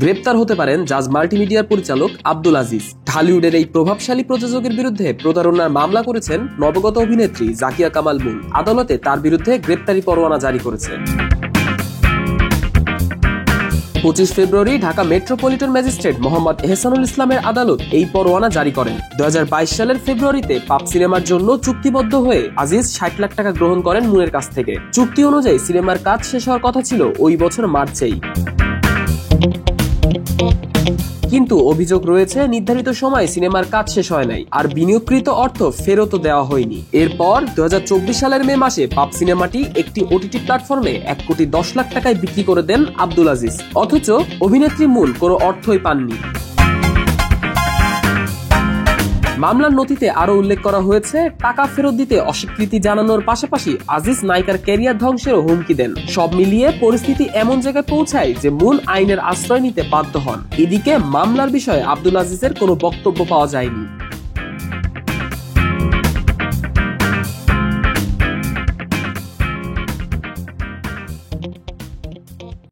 গ্রেপ্তার হতে পারেন জাজ মাল্টিমিডিয়ার পরিচালক আব্দুল আজিজ। ঢালিউডের এই প্রভাবশালী প্রযোজকের বিরুদ্ধে প্রতারণার মামলা করেছেন নবাগত অভিনেত্রী জাকিয়া কামাল মুন। আদালতে তার বিরুদ্ধে গ্রেপ্তারি পরোয়ানা জারি করেছে। 25 ফেব্রুয়ারি ঢাকা মেট্রোপলিটন ম্যাজিস্ট্রেট মোহাম্মদ এহসানুল ইসলামের আদালত এই পরোয়ানা জারি করেন। 2022 সালের ফেব্রুয়ারিতে পাপ সিনেমার জন্য চুক্তিবদ্ধ হয়ে আজিজ 60 লাখ টাকা গ্রহণ করেন মুনের কাছ থেকে। চুক্তি অনুযায়ী সিনেমার কাজ শেষ হওয়ার কথা ছিল ওই বছর মার্চেই। কিন্তু অভিযোগ রয়েছে নির্ধারিত সময় সিনেমার কাজ শেষ হয় নাই, আর বিনিয়োগকৃত অর্থ ফেরতও দেওয়া হয়নি। এরপর 2024 সালের মে মাসে পাপ সিনেমাটি একটি ওটিটি প্ল্যাটফর্মে 1,10,00,000 টাকায় বিক্রি করে দেন আব্দুল আজিজ। অথচ অভিনেত্রী মুন কোনো অর্থই পাননি। মামলার নথিতে আরো উল্লেখ করা হয়েছে, টাকা ফেরত দিতে অস্বীকৃতি জানানোর পাশাপাশি আজিজ নায়িকার ক্যারিয়ার ধ্বংসেরও হুমকি দেন। সব মিলিয়ে পরিস্থিতি এমন জায়গায় পৌঁছায় যে মুন আইনের আশ্রয় নিতে বাধ্য হন। এদিকে মামলার বিষয়ে আব্দুল আজিজের কোনো বক্তব্য পাওয়া যায়নি।